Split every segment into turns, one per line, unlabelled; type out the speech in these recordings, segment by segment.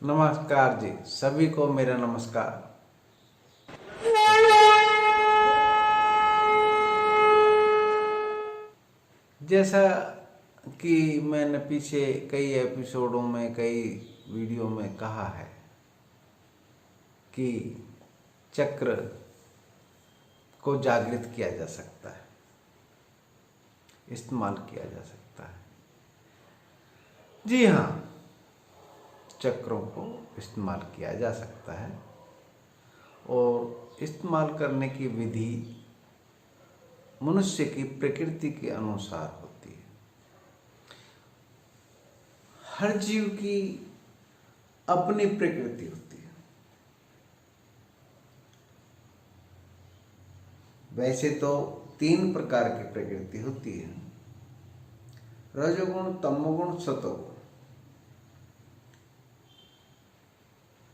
नमस्कार जी, सभी को मेरा नमस्कार। जैसा कि मैंने पीछे कई एपिसोडों में, कई वीडियो में कहा है कि चक्र को जागृत किया जा सकता है, इस्तेमाल किया जा सकता है। जी हाँ, चक्रों को इस्तेमाल किया जा सकता है और इस्तेमाल करने की विधि मनुष्य की प्रकृति के अनुसार होती है। हर जीव की अपनी प्रकृति होती है। वैसे तो 3 प्रकार की प्रकृति होती है: रजोगुण, तमोगुण, सतोगुण।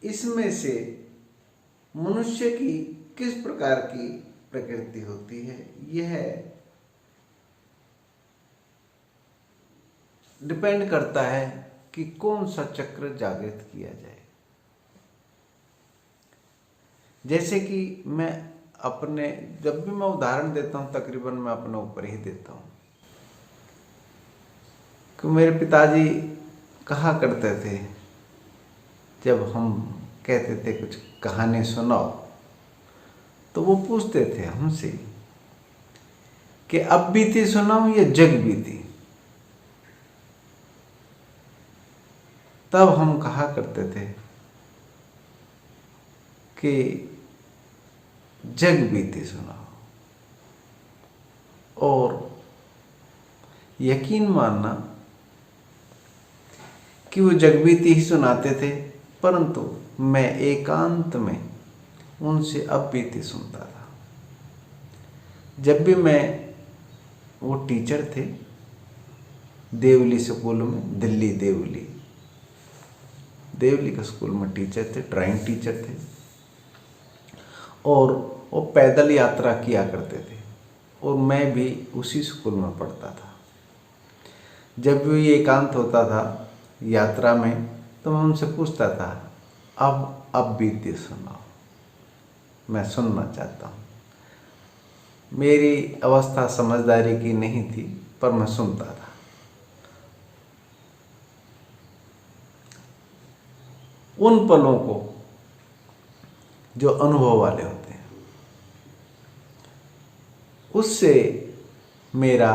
इसमें से मनुष्य की किस प्रकार की प्रकृति होती है, यह डिपेंड करता है कि कौन सा चक्र जागृत किया जाए। जैसे कि मैं जब भी मैं उदाहरण देता हूं, तकरीबन मैं अपने ऊपर ही देता हूं कि मेरे पिताजी कहा करते थे, जब हम कहते थे कुछ कहानी सुनाओ, तो वो पूछते थे हमसे कि अब बीती सुनाऊं या जग बीती। तब हम कहा करते थे कि जग बीती सुनाओ। और यकीन मानना कि वो जग बीती ही सुनाते थे, परंतु मैं एकांत में उनसे अब बीती सुनता था। जब भी वो टीचर थे देवली स्कूल में, दिल्ली देवली के स्कूल में टीचर थे, ड्राइंग टीचर थे, और वो पैदल यात्रा किया करते थे और मैं भी उसी स्कूल में पढ़ता था। जब भी ये एकांत होता था यात्रा में, तो मैं उनसे पूछता था, अब बीती सुनाओ, मैं सुनना चाहता हूँ। मेरी अवस्था समझदारी की नहीं थी, पर मैं सुनता था। उन पलों को जो अनुभव वाले होते हैं, उससे मेरा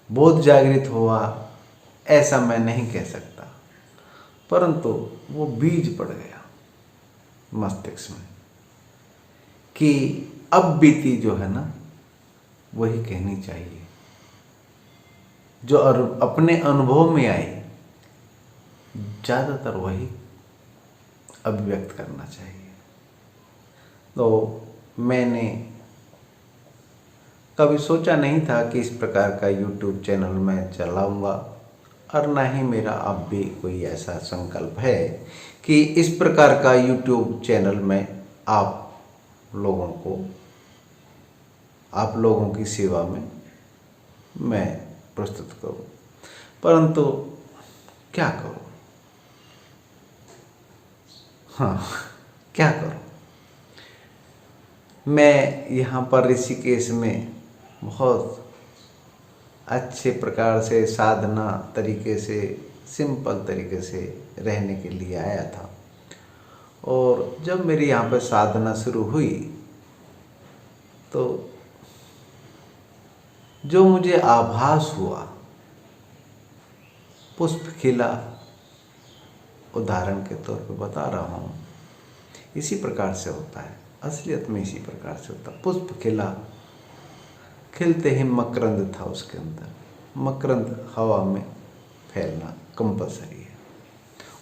बोध जागृत हुआ ऐसा मैं नहीं कह सकता, परंतु वो बीज पड़ गया मस्तिष्क में कि अब बीती जो है ना, वही कहनी चाहिए, जो अपने अनुभव में आई, ज़्यादातर वही अभिव्यक्त करना चाहिए। तो मैंने कभी सोचा नहीं था कि इस प्रकार का YouTube चैनल मैं चलाऊंगा, और ना ही मेरा अब भी कोई ऐसा संकल्प है कि इस प्रकार का YouTube चैनल में आप लोगों की सेवा में मैं प्रस्तुत करूं। परंतु क्या करूं? हाँ, क्या करूं? मैं यहाँ पर ऋषिकेश में बहुत अच्छे प्रकार से साधना तरीके से, सिंपल तरीके से रहने के लिए आया था। और जब मेरी यहाँ पर साधना शुरू हुई, तो जो मुझे आभास हुआ, पुष्प खिला, उदाहरण के तौर पे बता रहा हूँ, इसी प्रकार से होता है, असलियत में इसी प्रकार से होता है। पुष्प खिला, खिलते ही मकरंद था उसके अंदर। मकरंद हवा में फैलना कंपलसरी है,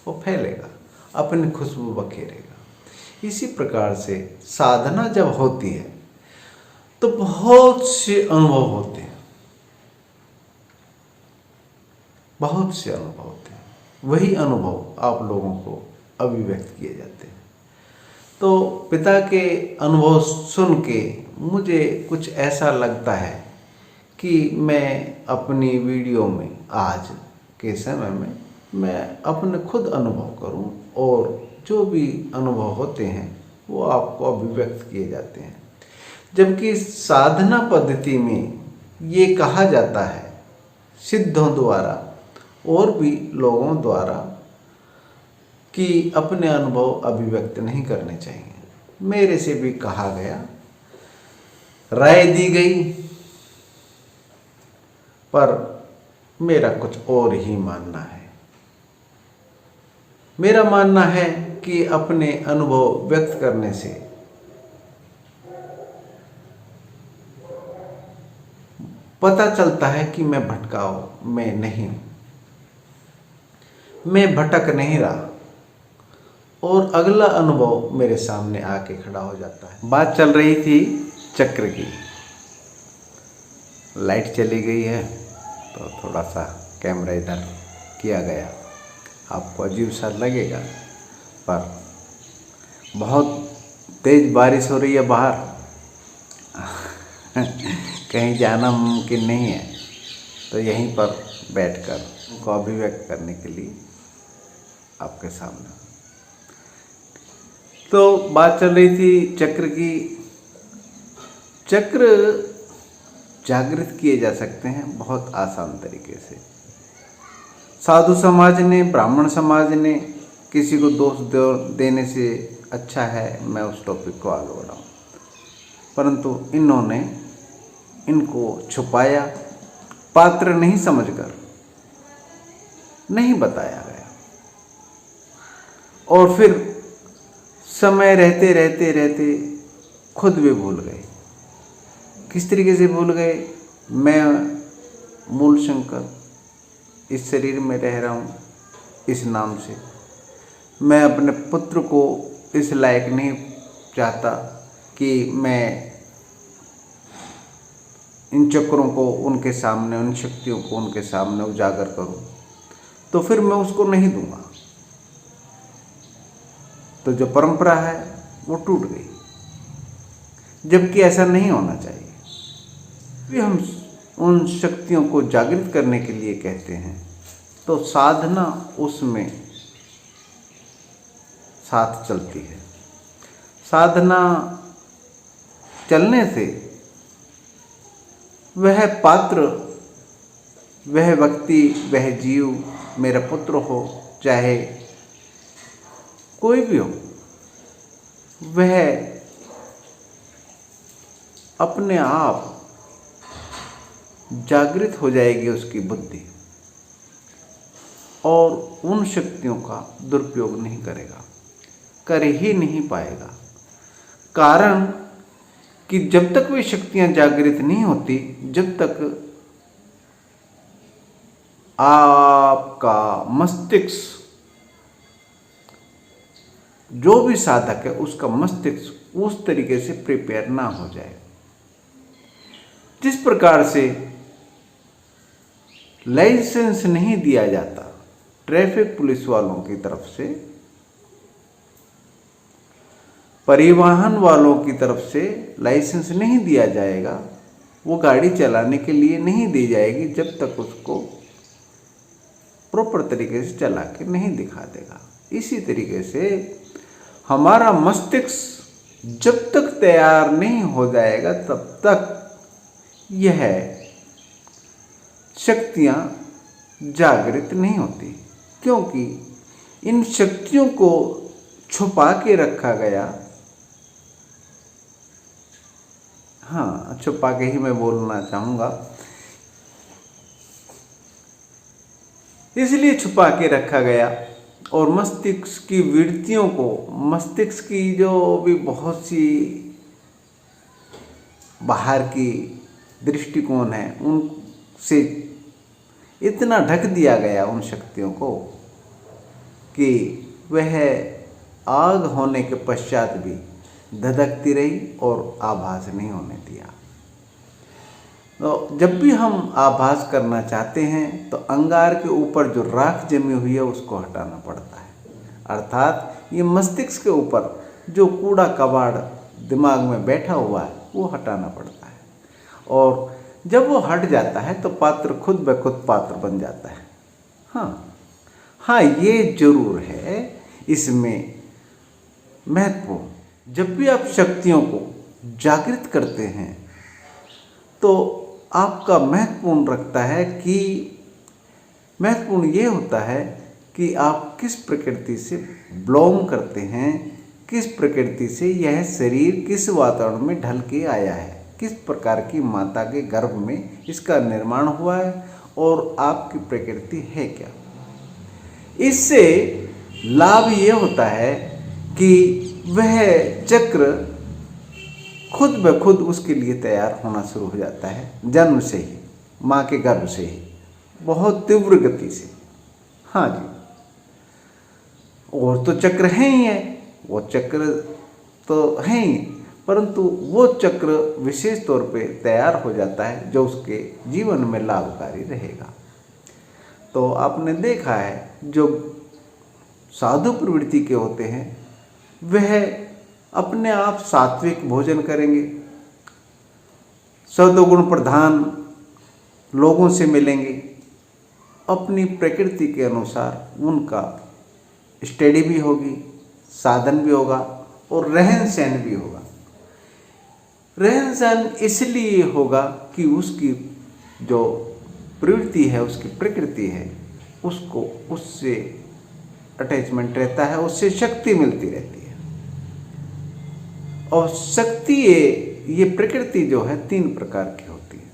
वो फैलेगा, अपनी खुशबू बखेरेगा। इसी प्रकार से साधना जब होती है तो बहुत से अनुभव होते हैं, बहुत से अनुभव होते हैं। वही अनुभव आप लोगों को अभिव्यक्त किए जाते हैं। तो पिता के अनुभव सुन के मुझे कुछ ऐसा लगता है कि मैं अपनी वीडियो में आज के समय में मैं अपने खुद अनुभव करूं और जो भी अनुभव होते हैं वो आपको अभिव्यक्त किए जाते हैं। जबकि साधना पद्धति में ये कहा जाता है सिद्धों द्वारा और भी लोगों द्वारा कि अपने अनुभव अभिव्यक्त नहीं करने चाहिए। मेरे से भी कहा गया, राय दी गई, पर मेरा कुछ और ही मानना है। मेरा मानना है कि अपने अनुभव व्यक्त करने से पता चलता है कि मैं भटकाऊ में नहीं हूं, मैं भटक नहीं रहा और अगला अनुभव मेरे सामने आके खड़ा हो जाता है। बात चल रही थी चक्र की। लाइट चली गई है तो थोड़ा सा कैमरा इधर किया गया। आपको अजीब सा लगेगा, पर बहुत तेज बारिश हो रही है बाहर। कहीं जाना मुमकिन नहीं है, तो यहीं पर बैठकर उनको अभिव्यक्त करने के लिए आपके सामने। तो बात चल रही थी चक्र की। चक्र जागृत किए जा सकते हैं बहुत आसान तरीके से। साधु समाज ने, ब्राह्मण समाज ने किसी को दोष देने से अच्छा है मैं उस टॉपिक को आगे बढ़ाऊं, परंतु इन्होंने इनको छुपाया, पात्र नहीं समझकर नहीं बताया गया, और फिर समय रहते रहते रहते खुद भी भूल गए। किस तरीके से भूल गए? मैं मूल शंकर इस शरीर में रह रहा हूँ इस नाम से। मैं अपने पुत्र को इस लायक नहीं चाहता कि मैं इन चक्रों को उनके सामने, उन शक्तियों को उनके सामने उजागर करूं, तो फिर मैं उसको नहीं दूंगा। तो जो परंपरा है वो टूट गई, जबकि ऐसा नहीं होना चाहिए। भी हम उन शक्तियों को जागृत करने के लिए कहते हैं, तो साधना उसमें साथ चलती है। साधना चलने से वह पात्र, वह व्यक्ति, वह जीव, मेरा पुत्र हो चाहे कोई भी हो, वह अपने आप जागृत हो जाएगी उसकी बुद्धि, और उन शक्तियों का दुरुपयोग नहीं करेगा, कर ही नहीं पाएगा। कारण कि जब तक वे शक्तियां जागृत नहीं होती, जब तक आपका मस्तिष्क, जो भी साधक है उसका मस्तिष्क उस तरीके से प्रिपेयर ना हो जाए। जिस प्रकार से लाइसेंस नहीं दिया जाता ट्रैफिक पुलिस वालों की तरफ से, परिवहन वालों की तरफ से लाइसेंस नहीं दिया जाएगा, वो गाड़ी चलाने के लिए नहीं दी जाएगी जब तक उसको प्रॉपर तरीके से चला के नहीं दिखा देगा। इसी तरीके से हमारा मस्तिष्क जब तक तैयार नहीं हो जाएगा तब तक यह शक्तियां जागृत नहीं होती, क्योंकि इन शक्तियों को छुपा के रखा गया। हाँ, छुपा के ही मैं बोलना चाहूँगा, इसलिए छुपा के रखा गया। और मस्तिष्क की वृत्तियों को, मस्तिष्क की जो भी बहुत सी बाहर की दृष्टिकोण है, उनसे इतना ढक दिया गया उन शक्तियों को कि वह आग होने के पश्चात भी धधकती रही और आभास नहीं होने दिया। तो जब भी हम आभास करना चाहते हैं तो अंगार के ऊपर जो राख जमी हुई है उसको हटाना पड़ता है, अर्थात ये मस्तिष्क के ऊपर जो कूड़ा कबाड़ दिमाग में बैठा हुआ है वो हटाना पड़ता है। और जब वो हट जाता है तो पात्र खुद ब खुद पात्र बन जाता है। हाँ, हाँ, ये जरूर है इसमें महत्वपूर्ण, जब भी आप शक्तियों को जागृत करते हैं तो आपका महत्वपूर्ण ये होता है कि आप किस प्रकृति से बिलोंग करते हैं, किस प्रकृति से यह शरीर किस वातावरण में ढल के आया है, किस प्रकार की माता के गर्भ में इसका निर्माण हुआ है और आपकी प्रकृति है क्या। इससे लाभ ये होता है कि वह चक्र खुद ब खुद उसके लिए तैयार होना शुरू हो जाता है, जन्म से ही, माँ के गर्भ से ही, बहुत तीव्र गति से। हाँ जी, और तो चक्र है ही है, वो चक्र तो है ही, परंतु वो चक्र विशेष तौर पे तैयार हो जाता है जो उसके जीवन में लाभकारी रहेगा। तो आपने देखा है जो साधु प्रवृत्ति के होते हैं वह अपने आप सात्विक भोजन करेंगे, सद्गुण प्रधान लोगों से मिलेंगे, अपनी प्रकृति के अनुसार उनका स्टडी भी होगी, साधन भी होगा और रहन सहन भी होगा। रहन सहन इसलिए होगा कि उसकी जो प्रवृत्ति है, उसकी प्रकृति है, उसको उससे अटैचमेंट रहता है, उससे शक्ति मिलती रहती है। और शक्ति ये प्रकृति जो है 3 प्रकार की होती है,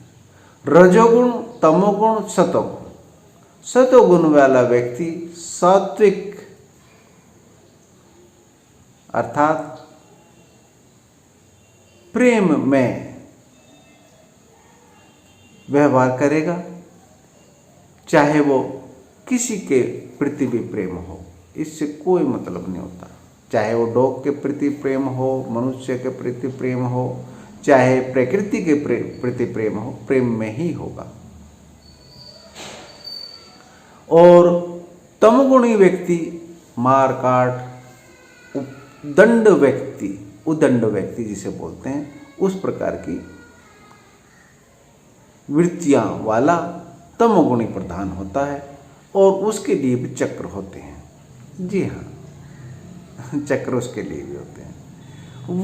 रजोगुण, तमोगुण, सतोगुण। सतोगुण वाला व्यक्ति सात्विक अर्थात प्रेम में व्यवहार करेगा, चाहे वो किसी के प्रति भी प्रेम हो, इससे कोई मतलब नहीं होता। चाहे वो डॉग के प्रति प्रेम हो, मनुष्य के प्रति प्रेम हो, चाहे प्रकृति के प्रति प्रेम हो, प्रेम में ही होगा। और तमगुणी व्यक्ति मार काट, उदंड व्यक्ति जिसे बोलते हैं, उस प्रकार की वृत्तियां वाला तमोगुणी प्रधान होता है और उसके लिए भी चक्र होते हैं। जी हाँ, चक्र उसके लिए भी होते हैं,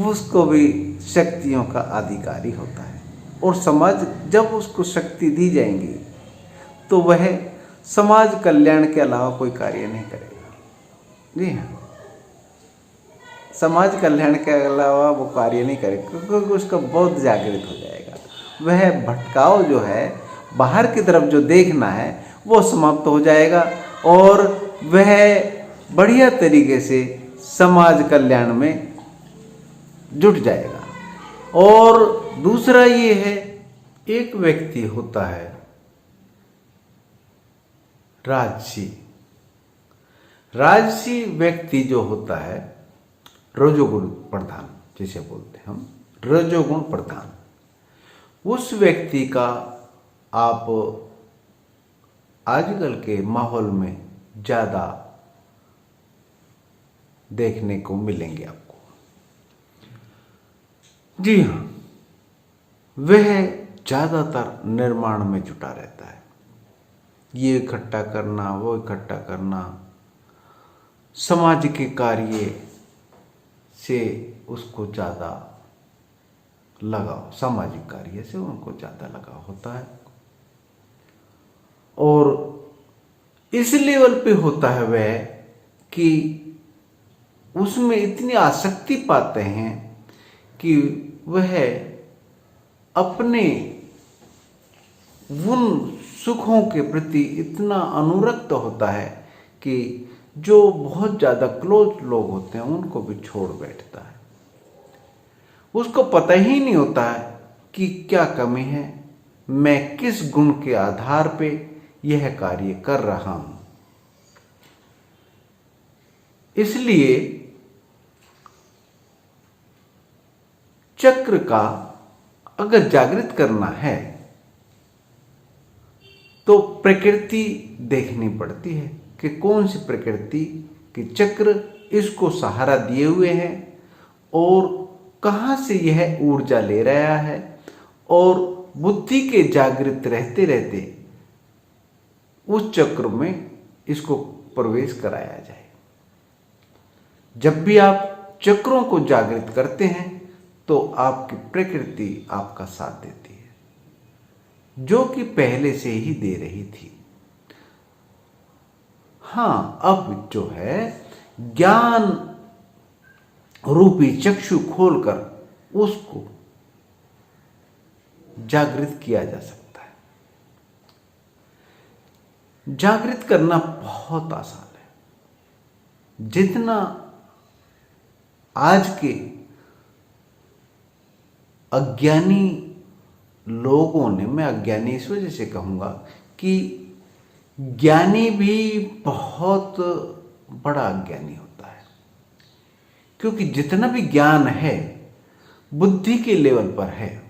उसको भी शक्तियों का अधिकारी होता है। और समाज जब उसको शक्ति दी जाएंगी तो वह समाज कल्याण के अलावा कोई कार्य नहीं करेगा। जी हाँ, समाज कल्याण के अलावा वो कार्य नहीं करेगा, क्योंकि उसका बहुत जागृत हो जाएगा। वह भटकाव जो है, बाहर की तरफ जो देखना है, वो समाप्त हो जाएगा और वह बढ़िया तरीके से समाज कल्याण में जुट जाएगा। और दूसरा ये है, एक व्यक्ति होता है राजसी व्यक्ति जो होता है रजोगुण प्रधान, जिसे बोलते हैं हम रजोगुण प्रधान, उस व्यक्ति का आप आजकल के माहौल में ज़्यादा देखने को मिलेंगे आपको। जी हाँ, वह ज़्यादातर निर्माण में जुटा रहता है, ये इकट्ठा करना, वो इकट्ठा करना, समाज के कार्य से उसको ज़्यादा लगाव, सामाजिक कार्य से उनको ज़्यादा लगाव होता है। और इस लेवल पे होता है वह कि उसमें इतनी आसक्ति पाते हैं कि वह अपने उन सुखों के प्रति इतना अनुरक्त होता है कि जो बहुत ज़्यादा क्लोज लोग होते हैं उनको भी छोड़ बैठता है। उसको पता ही नहीं होता है कि क्या कमी है, मैं किस गुण के आधार पे यह कार्य कर रहा हूं। इसलिए चक्र का अगर जागृत करना है तो प्रकृति देखनी पड़ती है कि कौन सी प्रकृति के चक्र इसको सहारा दिए हुए हैं और कहाँ से यह ऊर्जा ले रहा है। और बुद्धि के जागृत रहते रहते उस चक्र में इसको प्रवेश कराया जाए। जब भी आप चक्रों को जागृत करते हैं तो आपकी प्रकृति आपका साथ देती है, जो कि पहले से ही दे रही थी। हाँ, अब जो है ज्ञान रूपी चक्षु खोलकर उसको जागृत किया जा सकता है। जागृत करना बहुत आसान है। जितना आज के अज्ञानी लोगों ने, मैं अज्ञानी इस वजह से कहूंगा कि ज्ञानी भी बहुत बड़ा अज्ञानी होता है, क्योंकि जितना भी ज्ञान है बुद्धि के लेवल पर है,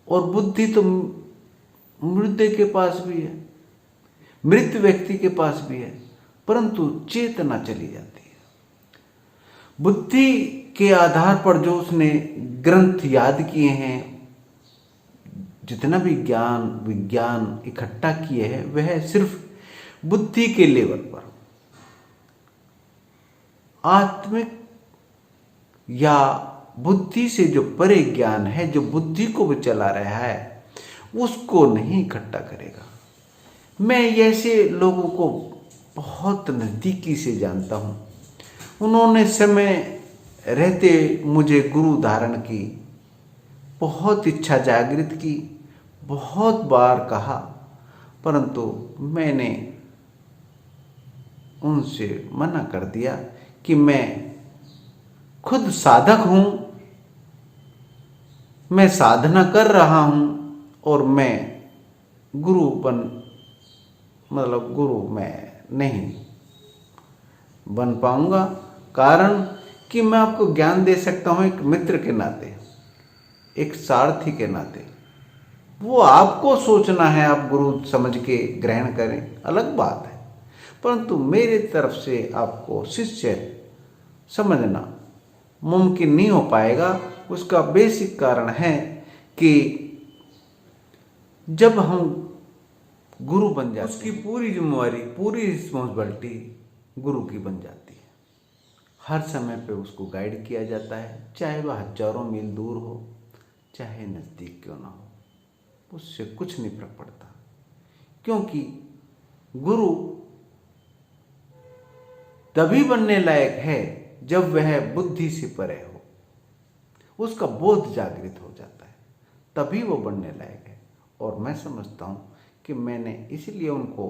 और बुद्धि तो मृत के पास भी है, मृत व्यक्ति के पास भी है, परंतु चेतना चली जाती है। बुद्धि के आधार पर जो उसने ग्रंथ याद किए हैं, जितना भी ज्ञान विज्ञान इकट्ठा किए हैं, वह सिर्फ बुद्धि के लेवल पर। आत्मिक या बुद्धि से जो परे ज्ञान है, जो बुद्धि को भी चला रहा है, उसको नहीं इकट्ठा करेगा। मैं ऐसे लोगों को बहुत नज़दीकी से जानता हूँ। उन्होंने समय रहते मुझे गुरु धारण की बहुत इच्छा जागृत की, बहुत बार कहा, परंतु मैंने उनसे मना कर दिया कि मैं खुद साधक हूँ, मैं साधना कर रहा हूँ और मैं गुरु मैं नहीं बन पाऊंगा। कारण कि मैं आपको ज्ञान दे सकता हूँ एक मित्र के नाते, एक सारथी के नाते। वो आपको सोचना है, आप गुरु समझ के ग्रहण करें, अलग बात है, परंतु मेरी तरफ से आपको शिष्य समझना मुमकिन नहीं हो पाएगा। उसका बेसिक कारण है कि जब हम गुरु बन जाते हैं, उसकी पूरी जिम्मेवारी, पूरी रिस्पॉन्सिबिलिटी गुरु की बन जाती है। हर समय पे उसको गाइड किया जाता है, चाहे वह हजारों मील दूर हो, चाहे नज़दीक क्यों ना हो, उससे कुछ नहीं फर्क पड़ता। क्योंकि गुरु तभी बनने लायक है जब वह बुद्धि से परे हो, उसका बोध जागृत हो जाता है, तभी वो बनने लायक है। और मैं समझता हूँ कि मैंने इसलिए उनको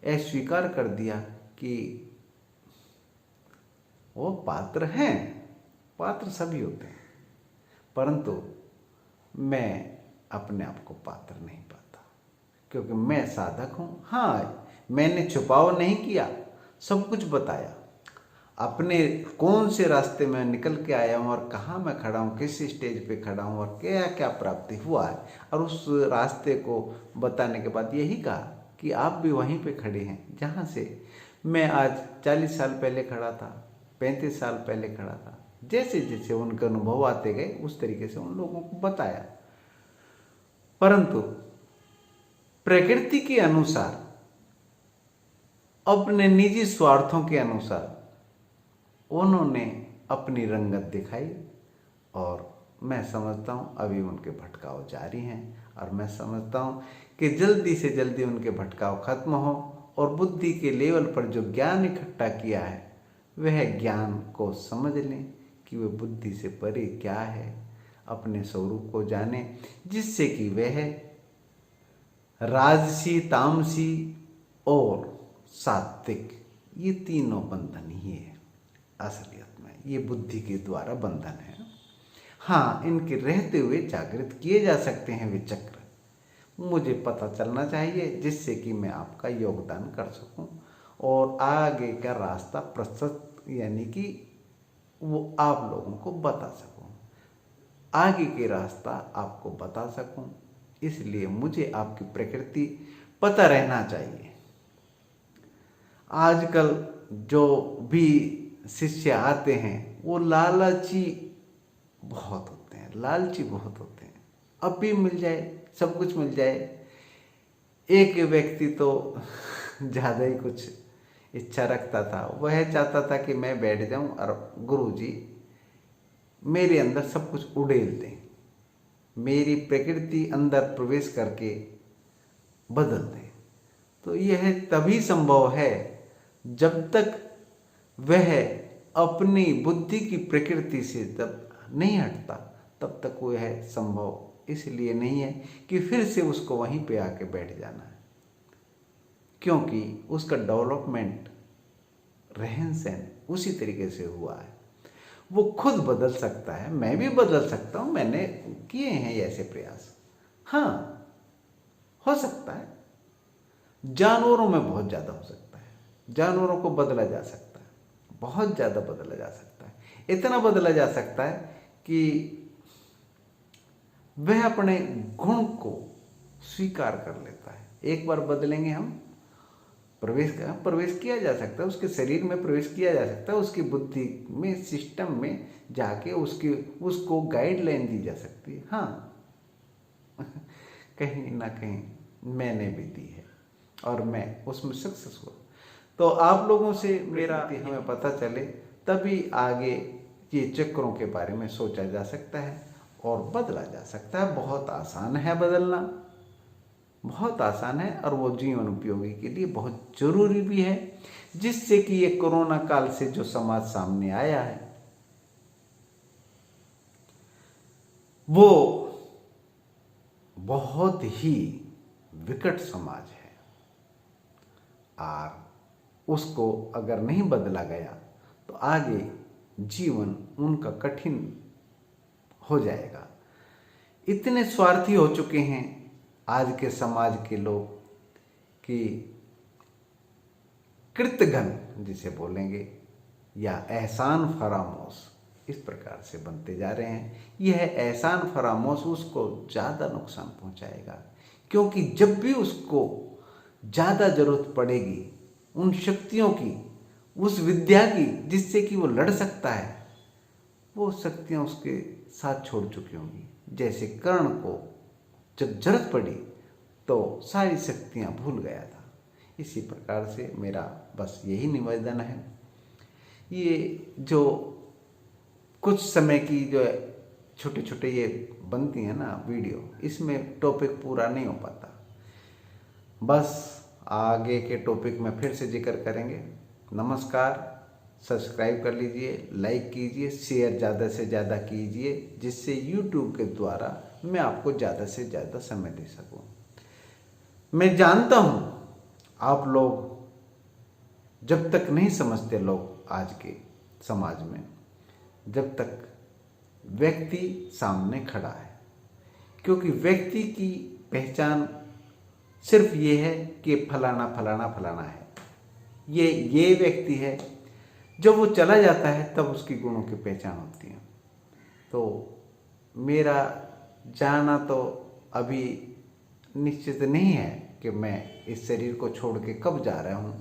अस्वीकार कर दिया कि वो पात्र हैं, पात्र सभी होते हैं, परंतु मैं अपने आप को पात्र नहीं पाता, क्योंकि मैं साधक हूँ। हाँ, मैंने छुपाव नहीं किया, सब कुछ बताया, अपने कौन से रास्ते में निकल के आया हूँ और कहाँ मैं खड़ा हूँ, किस स्टेज पे खड़ा हूँ और क्या क्या प्राप्ति हुआ है, और उस रास्ते को बताने के बाद यही कहा कि आप भी वहीं पे खड़े हैं जहाँ से मैं आज 40 साल पहले खड़ा था, 35 साल पहले खड़ा था। जैसे जैसे उनके अनुभव आते गए उस तरीके से उन लोगों को बताया, परंतु प्रकृति के अनुसार, अपने निजी स्वार्थों के अनुसार उन्होंने अपनी रंगत दिखाई, और मैं समझता हूँ अभी उनके भटकाव जारी हैं। और मैं समझता हूँ कि जल्दी से जल्दी उनके भटकाव खत्म हो और बुद्धि के लेवल पर जो ज्ञान इकट्ठा किया है वह ज्ञान को समझ लें कि वह बुद्धि से परे क्या है, अपने स्वरूप को जाने, जिससे कि वह राजसी, तामसी और सात्विक, ये तीनों बंधन ही है असलियत में। ये बुद्धि के द्वारा बंधन है। हाँ, इनके रहते हुए जागृत किए जा सकते हैं वे चक्र, मुझे पता चलना चाहिए, जिससे कि मैं आपका योगदान कर सकूं और आगे का रास्ता प्रशस्त, यानी कि वो आप लोगों को बता सकूं, आगे के रास्ता आपको बता सकूं। इसलिए मुझे आपकी प्रकृति पता रहना चाहिए। आजकल जो भी शिष्य आते हैं वो लालची बहुत होते हैं, लालची बहुत होते हैं। अब भी मिल जाए, सब कुछ मिल जाए। एक व्यक्ति तो ज़्यादा ही कुछ इच्छा रखता था, वह चाहता था कि मैं बैठ जाऊं और गुरुजी मेरे अंदर सब कुछ उड़ेल दें, मेरी प्रकृति अंदर प्रवेश करके बदल दें। तो यह तभी संभव है जब तक वह अपनी बुद्धि की प्रकृति से जब नहीं हटता, तब तक वह संभव इसलिए नहीं है कि फिर से उसको वहीं पे आके बैठ जाना है, क्योंकि उसका डेवलपमेंट रहन सहन उसी तरीके से हुआ है। वो खुद बदल सकता है, मैं भी बदल सकता हूँ, मैंने किए हैं ऐसे प्रयास। हाँ, हो सकता है, जानवरों में बहुत ज़्यादा हो सकता है, जानवरों को बदला जा सकता है, बहुत ज़्यादा बदला जा सकता है। इतना बदला जा सकता है कि वह अपने गुण को स्वीकार कर लेता है। एक बार बदलेंगे हम, प्रवेश किया जा सकता है, उसके शरीर में प्रवेश किया जा सकता है, उसकी बुद्धि में, सिस्टम में जाके उसको गाइडलाइन दी जा सकती है। हाँ, कहीं ना कहीं मैंने भी दी है और मैं उसमें सक्सेस हुआ। तो आप लोगों से मेरा हमें पता चले, तभी आगे ये चक्रों के बारे में सोचा जा सकता है और बदला जा सकता है। बहुत आसान है बदलना, बहुत आसान है, और वो जीवन उपयोगी के लिए बहुत जरूरी भी है, जिससे कि ये कोरोना काल से जो समाज सामने आया है वो बहुत ही विकट समाज है, और उसको अगर नहीं बदला गया तो आगे जीवन उनका कठिन हो जाएगा। इतने स्वार्थी हो चुके हैं आज के समाज के लोग कि कृतघ्न जिसे बोलेंगे, या एहसान फरामोश, इस प्रकार से बनते जा रहे हैं। यह एहसान फरामोश उसको ज़्यादा नुकसान पहुंचाएगा, क्योंकि जब भी उसको ज़्यादा जरूरत पड़ेगी उन शक्तियों की, उस विद्या की जिससे कि वो लड़ सकता है, वो शक्तियाँ उसके साथ छोड़ चुकी होंगी। जैसे कर्ण को जब जरूरत पड़ी तो सारी शक्तियाँ भूल गया था। इसी प्रकार से मेरा बस यही निवेदन है। ये जो कुछ समय की जो छोटे छोटे ये बनती है ना वीडियो, इसमें टॉपिक पूरा नहीं हो पाता, बस आगे के टॉपिक में फिर से जिक्र करेंगे। नमस्कार, सब्सक्राइब कर लीजिए, लाइक कीजिए, शेयर ज़्यादा से ज़्यादा कीजिए, जिससे YouTube के द्वारा मैं आपको ज़्यादा से ज़्यादा समय दे सकूं। मैं जानता हूं आप लोग जब तक नहीं समझते, लोग आज के समाज में, जब तक व्यक्ति सामने खड़ा है, क्योंकि व्यक्ति की पहचान सिर्फ ये है कि फलाना फलाना फलाना है, ये व्यक्ति है। जब वो चला जाता है तब उसकी गुणों की पहचान होती है। तो मेरा जाना तो अभी निश्चित नहीं है कि मैं इस शरीर को छोड़ के कब जा रहा हूँ,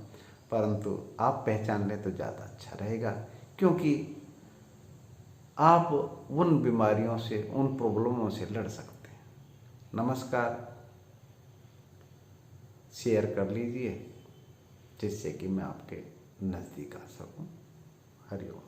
परंतु आप पहचान लें तो ज़्यादा अच्छा रहेगा, क्योंकि आप उन बीमारियों से, उन प्रॉब्लमों से लड़ सकते हैं। नमस्कार, शेयर कर लीजिए जिससे कि मैं आपके नज़दीक आ सकूं। हरिओम।